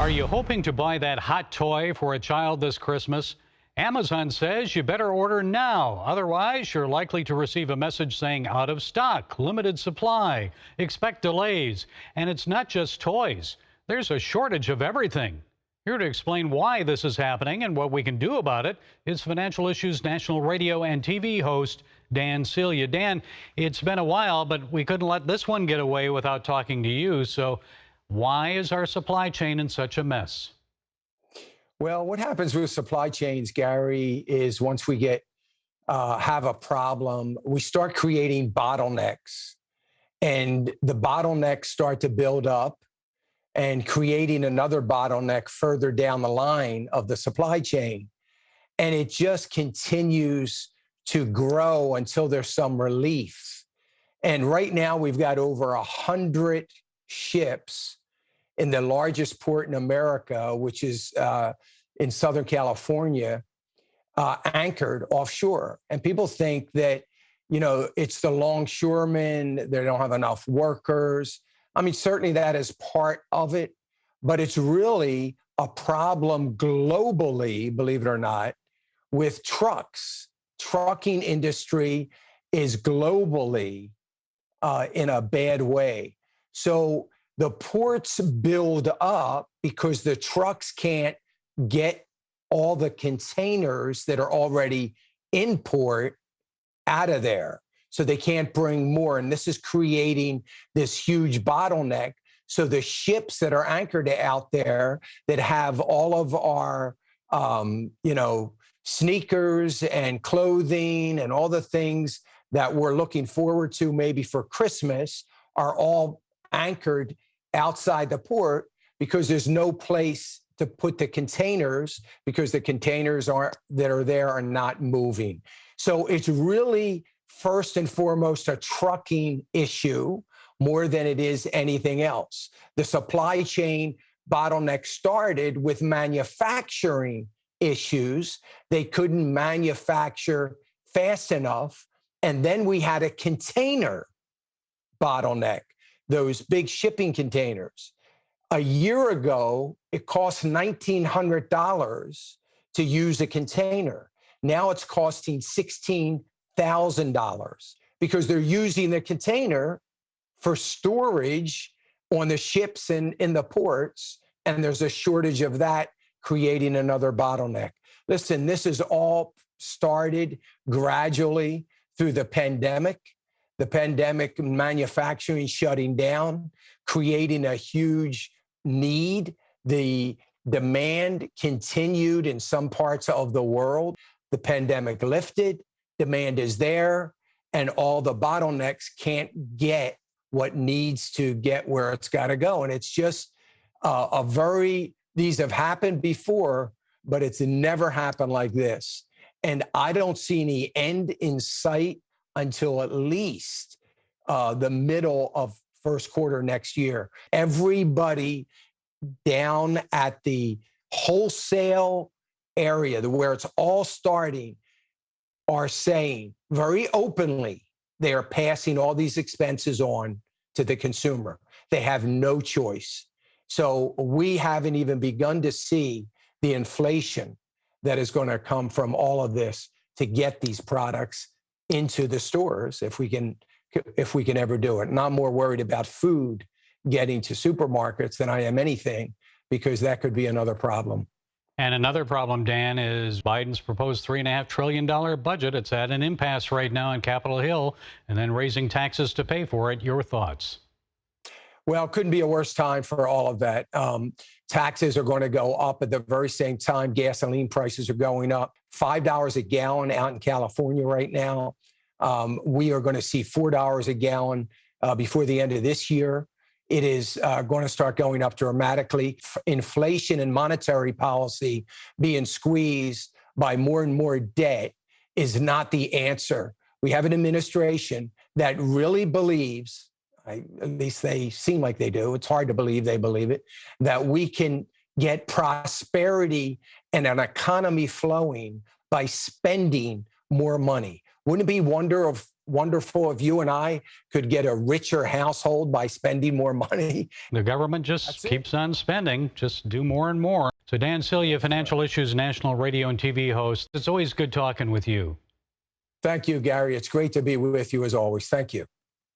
Are you hoping to buy that hot toy for a child this Christmas? Amazon says you better order now. Otherwise, you're likely to receive a message saying out of stock, limited supply, expect delays. And it's not just toys. There's a shortage of everything. Here to explain why this is happening and what we can do about it is Financial Issues National Radio and TV host Dan Celia. Dan, it's been a while, but we couldn't let this one get away without talking to you. So why is our supply chain in such a mess? Well, what happens with supply chains, Gary, is once we have a problem, we start creating bottlenecks, and the bottlenecks start to build up and creating another bottleneck further down the line of the supply chain. And it just continues to grow until there's some relief. And right now we've got over 100 ships in the largest port in America, which is in Southern California, anchored offshore. And people think that, it's the longshoremen, they don't have enough workers. I mean, certainly that is part of it, but it's really a problem globally, believe it or not, with trucks. Trucking industry is globally in a bad way. So the ports build up because the trucks can't get all the containers that are already in port out of there. So they can't bring more. And this is creating this huge bottleneck. So the ships that are anchored out there that have all of our, sneakers and clothing and all the things that we're looking forward to maybe for Christmas are all anchored outside the port because there's no place to put the containers because the containers that are there are not moving. So it's really first and foremost a trucking issue more than it is anything else. The supply chain bottleneck started with manufacturing issues. They couldn't manufacture fast enough. And then we had a container bottleneck, those big shipping containers. A year ago, it cost $1,900 to use a container. Now it's costing $16,000 because they're using the container for storage on the ships and in the ports, and there's a shortage of that, creating another bottleneck. Listen, this is all started gradually through the pandemic. The pandemic, manufacturing shutting down, creating a huge need. The demand continued in some parts of the world. The pandemic lifted, demand is there, and all the bottlenecks can't get what needs to get where it's got to go. And it's just these have happened before, but it's never happened like this. And I don't see any end in sight until at least the middle of first quarter next year. Everybody down at the wholesale area where it's all starting are saying very openly they are passing all these expenses on to the consumer. They have no choice. So we haven't even begun to see the inflation that is going to come from all of this to get these products into the stores if we can ever do it. And I'm more worried about food getting to supermarkets than I am anything, because that could be another problem. And another problem, Dan, is Biden's proposed $3.5 trillion budget. It's at an impasse right now on Capitol Hill, and then raising taxes to pay for it. Your thoughts? Well, it couldn't be a worse time for all of that. Taxes are going to go up at the very same time gasoline prices are going up. $5 a gallon out in California right now. We are going to see $4 a gallon before the end of this year. It is going to start going up dramatically. Inflation and monetary policy being squeezed by more and more debt is not the answer. We have an administration that really believes, at least they seem like they do, it's hard to believe they believe it, that we can get prosperity and an economy flowing by spending more money. Wouldn't it be wonderful if you and I could get a richer household by spending more money? The government just keeps on spending, just do more and more. So Dan Celia, Financial Issues National Radio and TV host. It's always good talking with you. Thank you, Gary. It's great to be with you as always. Thank you.